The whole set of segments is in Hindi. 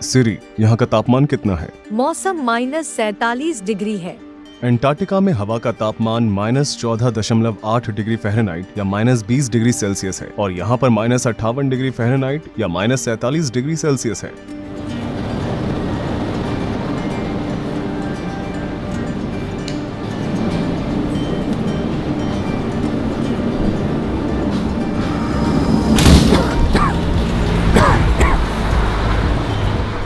सिरी, यहाँ का तापमान कितना है? मौसम -47 डिग्री है। एंटार्क्टिका में हवा का तापमान -14.8 डिग्री फ़ारेनहाइट या -20 डिग्री सेल्सियस है और यहाँ पर -58 डिग्री फ़ारेनहाइट या -47 डिग्री सेल्सियस है।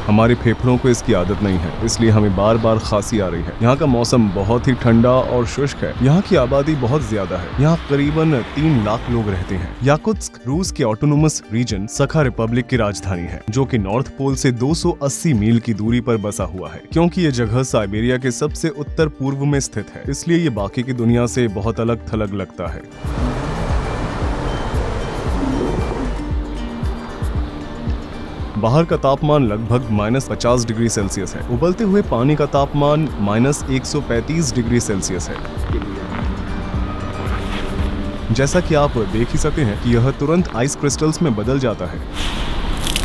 हमारे फेफड़ों को इसकी आदत नहीं है, इसलिए हमें बार बार खांसी आ रही है। यहाँ का मौसम बहुत ही ठंडा और शुष्क है। यहाँ की आबादी बहुत ज्यादा है। यहाँ करीबन 3 लाख लोग रहते हैं। याकुत्स्क रूस के ऑटोनोमस रीजन सखा रिपब्लिक की राजधानी है, जो कि नॉर्थ पोल से 280 मील की दूरी पर बसा हुआ है। क्योंकि ये जगह साइबेरिया के सबसे उत्तर पूर्व में स्थित है, इसलिए ये बाकी की दुनिया से बहुत अलग थलग लगता है। बाहर का तापमान लगभग -50 डिग्री सेल्सियस है। उबलते हुए पानी का तापमान -135 डिग्री सेल्सियस है। जैसा कि आप देख ही सकते हैं कि यह तुरंत आइस क्रिस्टल्स में बदल जाता है।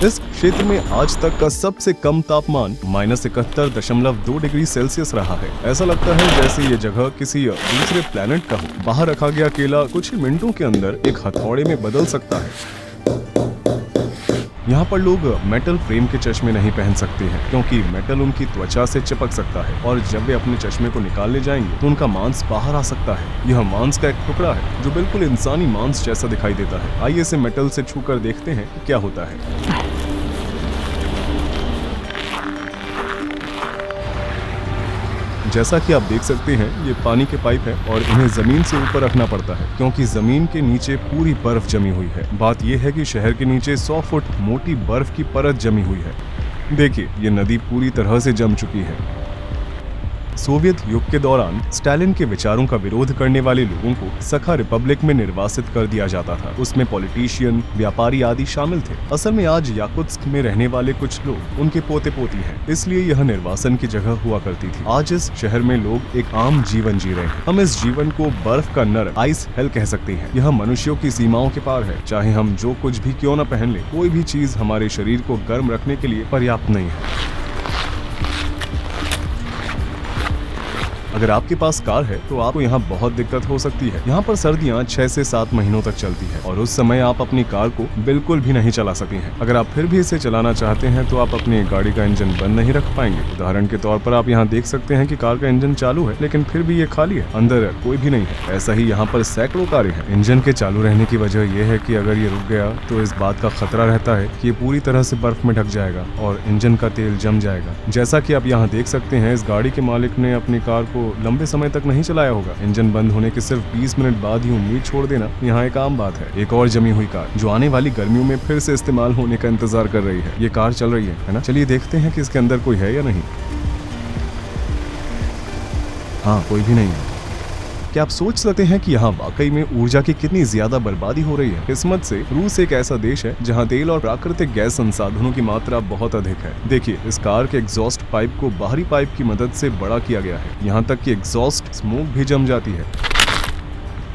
इस क्षेत्र में आज तक का सबसे कम तापमान -71.2 डिग्री सेल्सियस रहा है। ऐसा लगता है जैसे ये जगह किसी दूसरे प्लेनेट का हो। बाहर रखा गया केला कुछ ही मिनटों के अंदर एक हथौड़े में बदल सकता है। यहाँ पर लोग मेटल फ्रेम के चश्मे नहीं पहन सकते हैं, क्योंकि मेटल उनकी त्वचा से चिपक सकता है और जब वे अपने चश्मे को निकालने जाएंगे तो उनका मांस बाहर आ सकता है। यह मांस का एक टुकड़ा है जो बिल्कुल इंसानी मांस जैसा दिखाई देता है। आइए इसे मेटल से छूकर देखते हैं कि क्या होता है। जैसा कि आप देख सकते हैं, ये पानी के पाइप है और इन्हें जमीन से ऊपर रखना पड़ता है, क्योंकि जमीन के नीचे पूरी बर्फ जमी हुई है। बात यह है कि शहर के नीचे 100 फुट मोटी बर्फ की परत जमी हुई है। देखिए, ये नदी पूरी तरह से जम चुकी है। सोवियत युग के दौरान स्टालिन के विचारों का विरोध करने वाले लोगों को सखा रिपब्लिक में निर्वासित कर दिया जाता था। उसमें पॉलिटिशियन, व्यापारी आदि शामिल थे। असल में आज याकुत्स्क में रहने वाले कुछ लोग उनके पोते पोती हैं, इसलिए यह निर्वासन की जगह हुआ करती थी। आज इस शहर में लोग एक आम जीवन जी रहे हैं। हम इस जीवन को बर्फ का नर, आइस हेल कह सकते हैं। यह मनुष्यों की सीमाओं के पार है। चाहे हम जो कुछ भी क्यों न पहन ले, कोई भी चीज हमारे शरीर को गर्म रखने के लिए पर्याप्त नहीं है। अगर आपके पास कार है तो आपको यहाँ बहुत दिक्कत हो सकती है। यहाँ पर सर्दियाँ 6 से 7 महीनों तक चलती है और उस समय आप अपनी कार को बिल्कुल भी नहीं चला सकते हैं। अगर आप फिर भी इसे चलाना चाहते हैं तो आप अपनी गाड़ी का इंजन बंद नहीं रख पाएंगे। उदाहरण के तौर पर आप यहाँ देख सकते हैं कि कार का इंजन चालू है, लेकिन फिर भी ये खाली है, अंदर कोई भी नहीं है। ऐसा ही यहाँ पर सैकड़ों कारें हैं। इंजन के चालू रहने की वजह यह है कि अगर ये रुक गया तो इस बात का खतरा रहता है कि ये पूरी तरह से बर्फ में ढक जाएगा और इंजन का तेल जम जाएगा। जैसा कि आप यहाँ देख सकते हैं, इस गाड़ी के मालिक ने अपनी कार को लंबे समय तक नहीं चलाया होगा। इंजन बंद होने के सिर्फ 20 मिनट बाद ही उम्मीद छोड़ देना यहाँ एक आम बात है। एक और जमी हुई कार जो आने वाली गर्मियों में फिर से इस्तेमाल होने का इंतजार कर रही है। ये कार चल रही है ना? चलिए देखते हैं कि इसके अंदर कोई है या नहीं। हाँ, कोई भी नहीं है। क्या आप सोच सकते हैं कि यहाँ वाकई में ऊर्जा की कितनी ज्यादा बर्बादी हो रही है? किस्मत से रूस एक ऐसा देश है जहाँ तेल और प्राकृतिक गैस संसाधनों की मात्रा बहुत अधिक है। देखिए, इस कार के एग्जॉस्ट पाइप को बाहरी पाइप की मदद से बड़ा किया गया है, यहाँ तक कि एग्जॉस्ट स्मोक भी जम जाती है।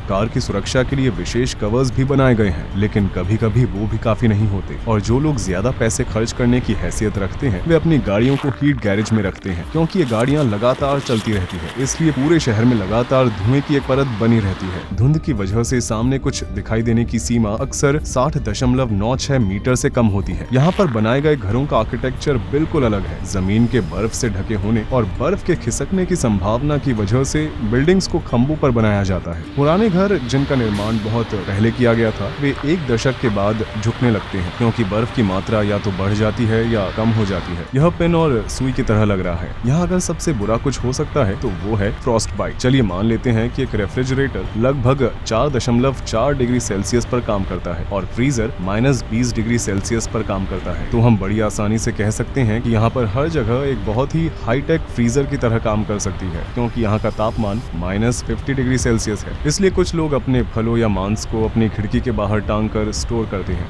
कार की सुरक्षा के लिए विशेष कवर्स भी बनाए गए हैं, लेकिन कभी कभी वो भी काफी नहीं होते और जो लोग ज्यादा पैसे खर्च करने की हैसियत रखते हैं वे अपनी गाड़ियों को हीट गैरेज में रखते हैं, क्योंकि ये गाड़ियां लगातार चलती रहती है। इसलिए पूरे शहर में लगातार धुएं की एक परत बनी रहती है। धुंध की वजह से सामने कुछ दिखाई देने की सीमा अक्सर 60.96 मीटर से कम होती है। यहाँ पर बनाए गए घरों का आर्किटेक्चर बिल्कुल अलग है। जमीन के बर्फ से ढके होने और बर्फ के खिसकने की संभावना की वजह से बिल्डिंग्स को खंभों पर बनाया जाता है। पुराने घर जिनका निर्माण बहुत पहले किया गया था, वे एक दशक के बाद झुकने लगते हैं, क्योंकि बर्फ की मात्रा या तो बढ़ जाती है या कम हो जाती है। यह पेन और सुई की तरह लग रहा है। यहाँ अगर सबसे बुरा कुछ हो सकता है तो वो है फ्रॉस्ट बाइट। चलिए मान लेते हैं कि एक रेफ्रिजरेटर लगभग 4.4 डिग्री सेल्सियस पर काम करता है और फ्रीजर -20 डिग्री सेल्सियस पर काम करता है, तो हम बड़ी आसानी से कह सकते हैं कि यहाँ पर हर जगह एक बहुत ही हाईटेक फ्रीजर की तरह काम कर सकती है, क्योंकि यहाँ का तापमान -50 डिग्री सेल्सियस है। इसलिए कुछ लोग अपने फलों या मांस को अपनी खिड़की के बाहर टांग कर स्टोर करते हैं।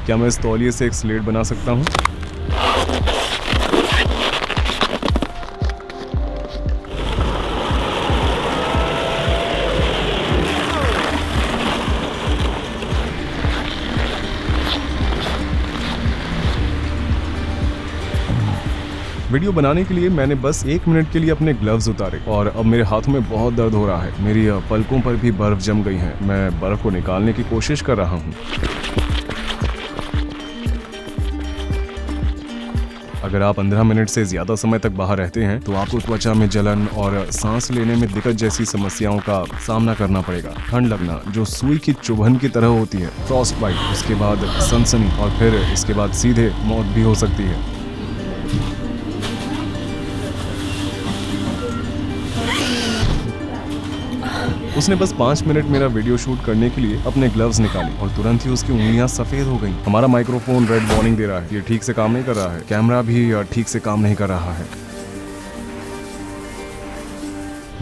क्या मैं इस तौलिए से एक स्लेट बना सकता हूँ? वीडियो बनाने के लिए मैंने बस 1 मिनट के लिए अपने ग्लव्स उतारे और अब मेरे हाथों में बहुत दर्द हो रहा है। मेरी पलकों पर भी बर्फ जम गई है। मैं बर्फ को निकालने की कोशिश कर रहा हूँ। अगर आप 15 मिनट से ज्यादा समय तक बाहर रहते हैं तो आपको त्वचा में जलन और सांस लेने में दिक्कत जैसी समस्याओं का सामना करना पड़ेगा। ठंड लगना जो सुई की चुभन की तरह होती है, फ्रॉस्ट बाइट, उसके बाद सनसनी और फिर इसके बाद सीधे मौत भी हो सकती है। उसने बस 5 मिनट मेरा वीडियो शूट करने के लिए अपने ग्लव्स निकाले और तुरंत ही उसकी उंगलियां सफेद हो गईं। हमारा माइक्रोफोन रेड वार्निंग दे रहा है, ये ठीक से काम नहीं कर रहा है। कैमरा भी ठीक से काम नहीं कर रहा है।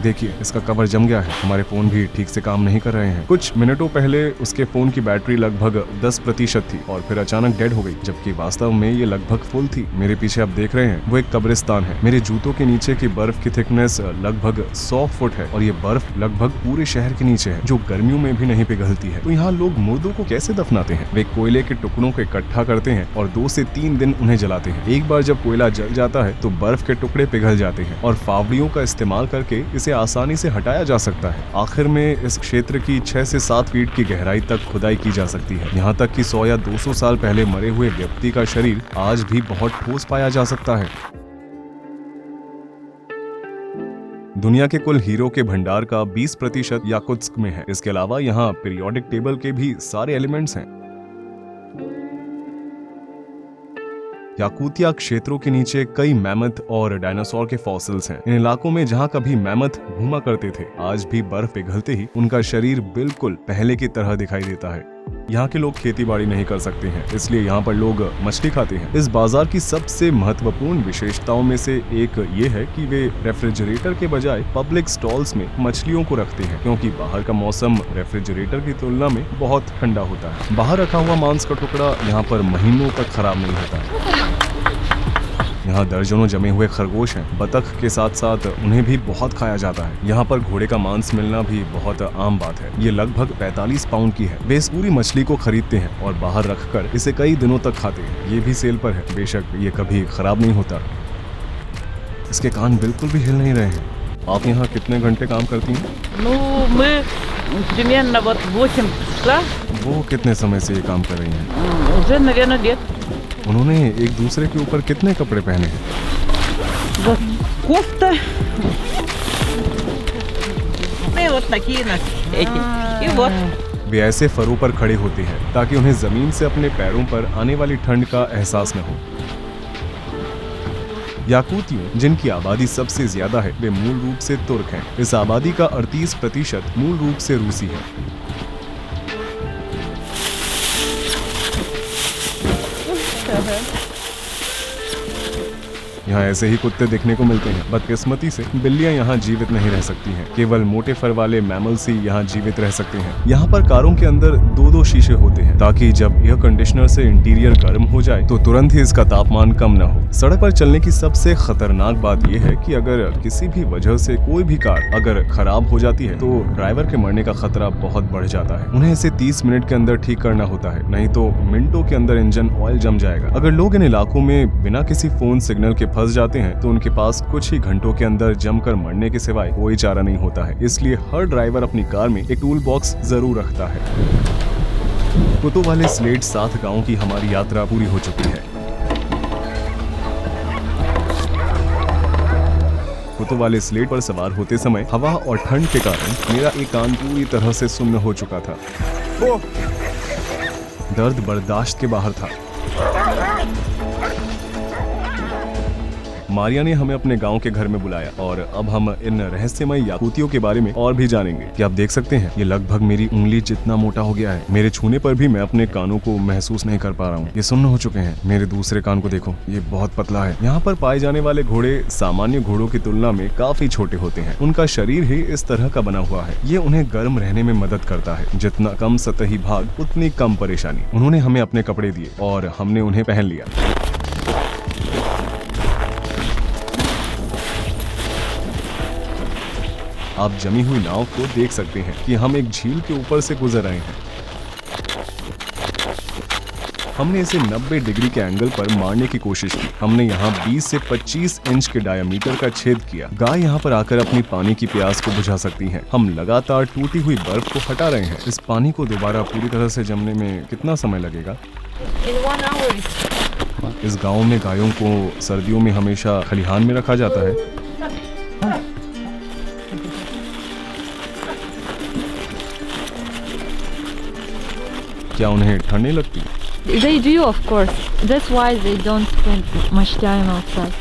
देखिए, इसका कवर जम गया है। हमारे फोन भी ठीक से काम नहीं कर रहे हैं। कुछ मिनटों पहले उसके फोन की बैटरी लगभग 10% थी और फिर अचानक डेड हो गई, जबकि वास्तव में ये लगभग फुल थी। मेरे पीछे आप देख रहे हैं वो एक कब्रिस्तान है। मेरे जूतों के नीचे की बर्फ की थिकनेस लगभग 100 फुट है और ये बर्फ लगभग पूरे शहर के नीचे है, जो गर्मियों में भी नहीं पिघलती है। तो यहाँ लोग मुर्दों को कैसे दफनाते हैं? वे कोयले के टुकड़ों को इकट्ठा करते हैं और 2 से 3 दिन उन्हें जलाते हैं। एक बार जब कोयला जल जाता है तो बर्फ के टुकड़े पिघल जाते हैं और फावड़ियों का इस्तेमाल करके इसे आसानी से हटाया जा सकता है। आखिर में इस क्षेत्र की 6 से 7 फीट की गहराई तक खुदाई की जा सकती है। यहाँ तक कि 100 या 200 साल पहले मरे हुए व्यक्ति का शरीर आज भी बहुत ठोस पाया जा सकता है। दुनिया के कुल हीरो के भंडार का 20% याकुत्स्क में है। इसके अलावा यहाँ पीरियोडिक टेबल के भी सारे एलिमेंट्स हैं। याकूतिया क्षेत्रों के नीचे कई मैमथ और डायनासोर के फॉसिल्स हैं। इन इलाकों में जहाँ कभी मैमथ घूमा करते थे, आज भी बर्फ पिघलते ही उनका शरीर बिल्कुल पहले की तरह दिखाई देता है। यहाँ के लोग खेती बाड़ी नहीं कर सकते हैं, इसलिए यहाँ पर लोग मछली खाते हैं। इस बाजार की सबसे महत्वपूर्ण विशेषताओं में से एक ये है कि वे रेफ्रिजरेटर के बजाय पब्लिक स्टॉल्स में मछलियों को रखते हैं, क्योंकि बाहर का मौसम रेफ्रिजरेटर की तुलना में बहुत ठंडा होता है। बाहर रखा हुआ मांस का टुकड़ा यहाँ पर महीनों तक खराब नहीं होता। यहाँ दर्जनों जमे हुए खरगोश हैं। बतख के साथ साथ उन्हें भी बहुत खाया जाता है। यहाँ पर घोड़े का मांस मिलना भी बहुत आम बात है। ये लगभग 45 पाउंड की है। वे इस पूरी मछली को खरीदते हैं और बाहर रखकर इसे कई दिनों तक खाते हैं। ये भी सेल पर है। बेशक ये कभी खराब नहीं होता। इसके कान बिल्कुल भी हिल नहीं रहे हैं। आप यहाँ कितने घंटे काम करती हैं? वो कितने समय से ये काम कर रही हैं? उन्होंने एक दूसरे के ऊपर कितने कपड़े पहने हैं? Кофта. И вот такие эти. И вот. वे ऐसे फरों पर खड़े होते हैं ताकि उन्हें जमीन से अपने पैरों पर आने वाली ठंड का एहसास न हो। याकूतियों, जिनकी आबादी सबसे ज्यादा है, वे मूल रूप से तुर्क हैं। इस आबादी का 38% मूल रूप से रूसी है। यहाँ ऐसे ही कुत्ते देखने को मिलते हैं। बदकिस्मती से बिल्लियाँ यहाँ जीवित नहीं रह सकती हैं। केवल मोटे फर वाले मैमल्स ही यहाँ जीवित रह सकते हैं। यहाँ पर कारों के अंदर 2-2 शीशे होते हैं ताकि जब एयर कंडीशनर से इंटीरियर गर्म हो जाए तो तुरंत ही इसका तापमान कम न हो। सड़क पर चलने की सबसे खतरनाक बात यह है कि अगर किसी भी वजह से कोई भी कार अगर खराब हो जाती है तो ड्राइवर के मरने का खतरा बहुत बढ़ जाता है। उन्हें इसे 30 मिनट के अंदर ठीक करना होता है, नहीं तो मिनटों के अंदर इंजन ऑयल जम जाएगा। अगर लोग इन इलाकों में बिना किसी फोन सिग्नल के फंस जाते हैं तो उनके पास कुछ ही घंटों के अंदर जमकर मरने के सिवाय कोई चारा नहीं होता है। इसलिए हर ड्राइवर अपनी कार में एक टूल बॉक्स जरूर रखता है। कुतों वाले स्लेट 7 गांवों की हमारी यात्रा पूरी हो चुकी है। कुतों वाले स्लेट पर सवार होते समय हवा और ठंड के कारण मेरा एक कान पूरी तरह से सुन्न हो चुका था। दर्द बर्दाश्त के बाहर था। मारिया ने हमें अपने गांव के घर में बुलाया और अब हम इन रहस्यमय याकूतियों के बारे में और भी जानेंगे। कि आप देख सकते हैं ये लगभग मेरी उंगली जितना मोटा हो गया है। मेरे छूने पर भी मैं अपने कानों को महसूस नहीं कर पा रहा हूँ। ये सुन्न हो चुके हैं। मेरे दूसरे कान को देखो, ये बहुत पतला है। यहाँ पर पाए जाने वाले घोड़े सामान्य घोड़ों की तुलना में काफी छोटे होते हैं। उनका शरीर ही इस तरह का बना हुआ है। ये उन्हें गर्म रहने में मदद करता है। जितना कम सतही भाग उतनी कम परेशानी। उन्होंने हमें अपने कपड़े दिए और हमने उन्हें पहन लिया। आप जमी हुई नाव को देख सकते हैं कि हम एक झील के ऊपर से गुजर रहे हैं। हमने इसे 90 डिग्री के एंगल पर मारने की कोशिश की। हमने यहाँ 20 से 25 इंच के डायमीटर का छेद किया। गाय यहाँ पर आकर अपनी पानी की प्यास को बुझा सकती हैं। हम लगातार टूटी हुई बर्फ को हटा रहे हैं। इस पानी को दोबारा पूरी तरह से जमने में कितना समय लगेगा? In 1 hour. इस गांव में गायों को सर्दियों में हमेशा खलिहान में रखा जाता है। क्या उन्हें ठंड नहीं लगती? They do, of course. That's why they don't spend much time outside.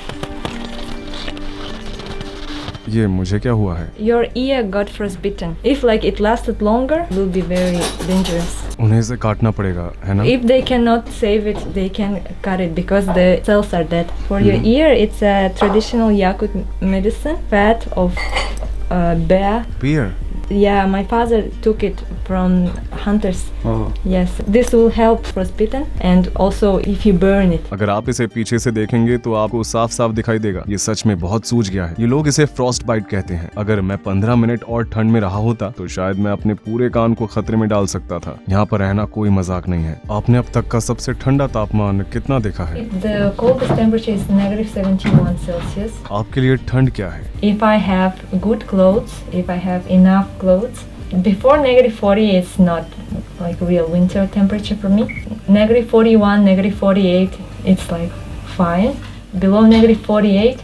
ये मुझे क्या हुआ है? Your ear got frostbitten. If like it lasted longer, it will be very dangerous. उन्हें इसे काटना पड़ेगा, है ना? If they cannot save it, they can cut it because the cells are dead. For your ear, it's a traditional Yakut medicine, fat of bear. Beer. Yeah, my father took it from hunters. Oh. Yes, this will help frostbitten and also if you burn it. अगर आप इसे पीछे से देखेंगे तो आपको साफ साफ दिखाई देगा। ये सच में बहुत सूज गया है। ये लोग इसे फ्रॉस्ट बाइट कहते हैं। अगर मैं 15 मिनट और ठंड में रहा होता तो शायद मैं अपने पूरे कान को खतरे में डाल सकता था। यहाँ पर रहना कोई मजाक नहीं है। आपने अब तक का सबसे ठंडा तापमान कितना देखा है? The coldest temperature is -71 Celsius. आपके लिए ठंड क्या है? If I have good clothes, if I have enough clothes, before -40 it's not like real winter temperature for me. -41, -48 it's like fine. Below -48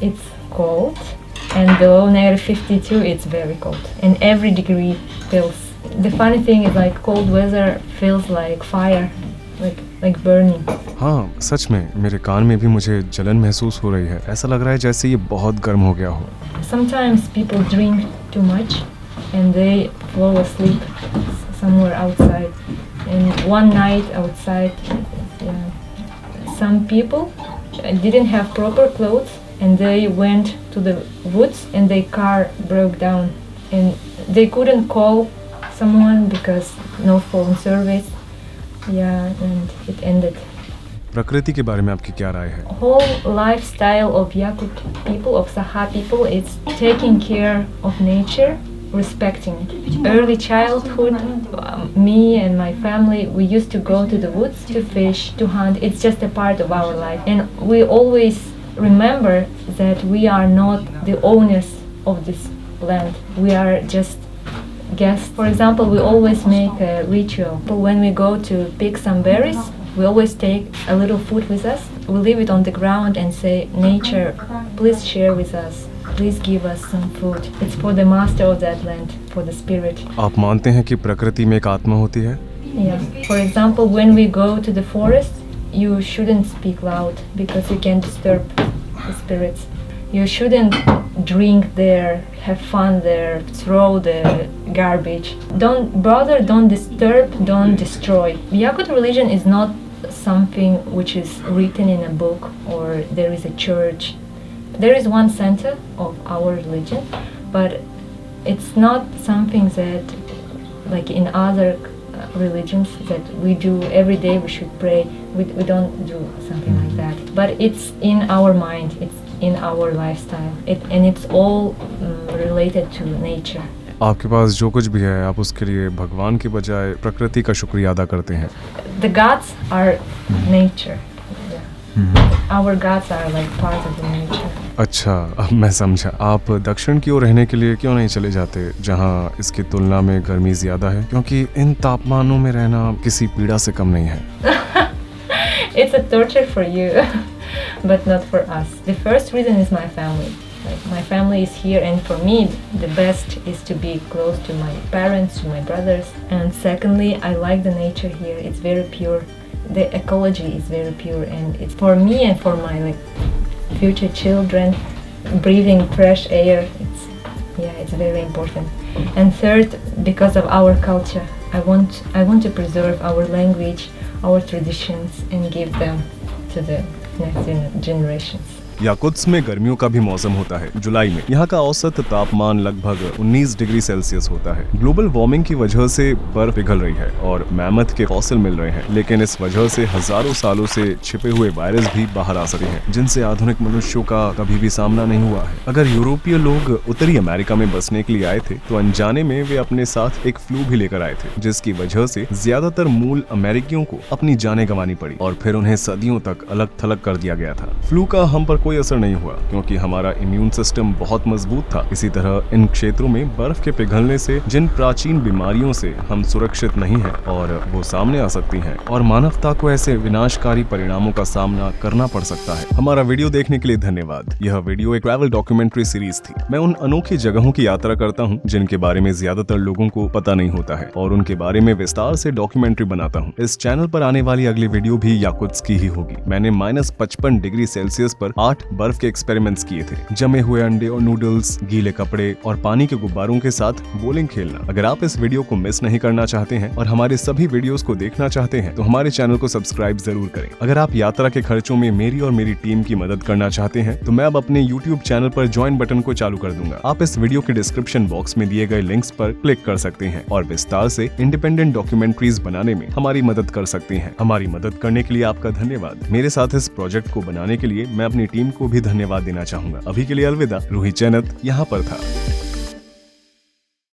it's cold, and below -52 it's very cold. And every degree feels. The funny thing is like cold weather feels like fire, like burning. हाँ, सच में मेरे कान में भी मुझे जलन महसूस हो रही है। ऐसा लग रहा है जैसे ये बहुत गर्म हो गया हो। Sometimes people drink too much and they fall asleep somewhere outside. And one night outside, some people didn't have proper clothes and they went to the woods and their car broke down and they couldn't call someone because no phone service. Yeah, and it ended. प्रकृति के बारे में आपकी क्या राय है? Whole lifestyle of Yakut people, of Saha people, it's taking care of nature, respecting it. Early childhood, me and my family, we used to go to the woods to fish, to hunt. It's just a part of our life. And we always remember that we are not the owners of this land. We are just guests. For example, we always make a ritual. When we go to pick some berries, we always take a little food with us. We leave it on the ground and say, nature, please share with us. Please give us some food. It's for the master of that land, for the spirit. आप मानते हैं कि प्रकृति में एक आत्मा होती है? Yeah. For example, when we go to the forest, you shouldn't speak loud because you can disturb the spirits. You shouldn't drink there, have fun there, throw the garbage. Don't disturb, don't destroy. Yakut religion is not something which is written in a book or there is a church. There is one center of our religion, but it's not something that, like in other religions, that we do every day. We should pray. We don't do something like that. But it's in our mind. It's in our lifestyle. And it's all related to nature. आपके पास जो कुछ भी है आप उसके लिए भगवान के बजाय प्रकृति का शुक्रिया अदा करते हैं। The gods are nature. Yeah. Our gods are like part of the nature. अच्छा, अब मैं समझा। आप दक्षिण की ओर रहने के लिए क्यों नहीं चले जाते जहाँ इसकी तुलना में गर्मी ज्यादा है? क्योंकि इन तापमानों में रहना किसी पीड़ा से कम नहीं है। It's a torture for you, but not for us. The first reason is my family. Like my family is here, and for me, the best is to be close to my parents, to my brothers. And secondly, I like the nature here. It's very pure. The ecology is very pure, and it's for me and for my future children. Breathing fresh air, it's very important. And third, because of our culture, I want to preserve our language, our traditions, and give them to the next generations. Yakutsk में गर्मियों का भी मौसम होता है। जुलाई में यहाँ का औसत तापमान लगभग 19 डिग्री सेल्सियस होता है। ग्लोबल वार्मिंग की वजह से बर्फ पिघल रही है और मैमथ के फॉसिल मिल रहे हैं, लेकिन इस वजह से हजारों सालों से छिपे हुए वायरस भी बाहर आ सकते हैं, जिनसे आधुनिक मनुष्यों का कभी भी सामना नहीं हुआ है। अगर यूरोपीय लोग उत्तरी अमेरिका में बसने के लिए आए थे तो अनजाने में वे अपने साथ एक फ्लू भी लेकर आए थे, जिसकी वजह से ज्यादातर मूल अमेरिकियों को अपनी जानें गंवानी पड़ी और फिर उन्हें सदियों तक अलग थलग कर दिया गया था। फ्लू का हम पर कोई असर नहीं हुआ क्योंकि हमारा इम्यून सिस्टम बहुत मजबूत था। इसी तरह इन क्षेत्रों में बर्फ के पिघलने से जिन प्राचीन बीमारियों से हम सुरक्षित नहीं हैं और वो सामने आ सकती हैं और मानवता को ऐसे विनाशकारी परिणामों का सामना करना पड़ सकता है। हमारा वीडियो देखने के लिए धन्यवाद। यह वीडियो एक ट्रैवल डॉक्यूमेंट्री सीरीज थी। मैं उन अनोखी जगहों की यात्रा करता हूँ जिनके बारे में ज्यादातर लोगों को पता नहीं होता है और उनके बारे में विस्तार से डॉक्यूमेंट्री बनाता हूँ। इस चैनल पर आने वाली अगली वीडियो भी याकुत्स्क की ही होगी। मैंने -55 डिग्री सेल्सियस पर 8 बर्फ के एक्सपेरिमेंट्स किए थे। जमे हुए अंडे और नूडल्स, गीले कपड़े और पानी के गुब्बारों के साथ बोलिंग खेलना। अगर आप इस वीडियो को मिस नहीं करना चाहते हैं और हमारे सभी वीडियोस को देखना चाहते हैं तो हमारे चैनल को सब्सक्राइब जरूर करें। अगर आप यात्रा के खर्चों में मेरी और मेरी टीम की मदद करना चाहते हैं तो मैं अब अपने YouTube चैनल पर ज्वाइन बटन को चालू कर दूंगा। आप इस वीडियो के डिस्क्रिप्शन बॉक्स में दिए गए लिंक्स पर क्लिक कर सकते हैं और विस्तार से इंडिपेंडेंट डॉक्यूमेंट्रीज बनाने में हमारी मदद कर सकते हैं। हमारी मदद करने के लिए आपका धन्यवाद। मेरे साथ इस प्रोजेक्ट को बनाने के लिए मैं अपनी टीम को भी धन्यवाद देना चाहूंगा। अभी के लिए अलविदा। रूही चैनत यहाँ पर था।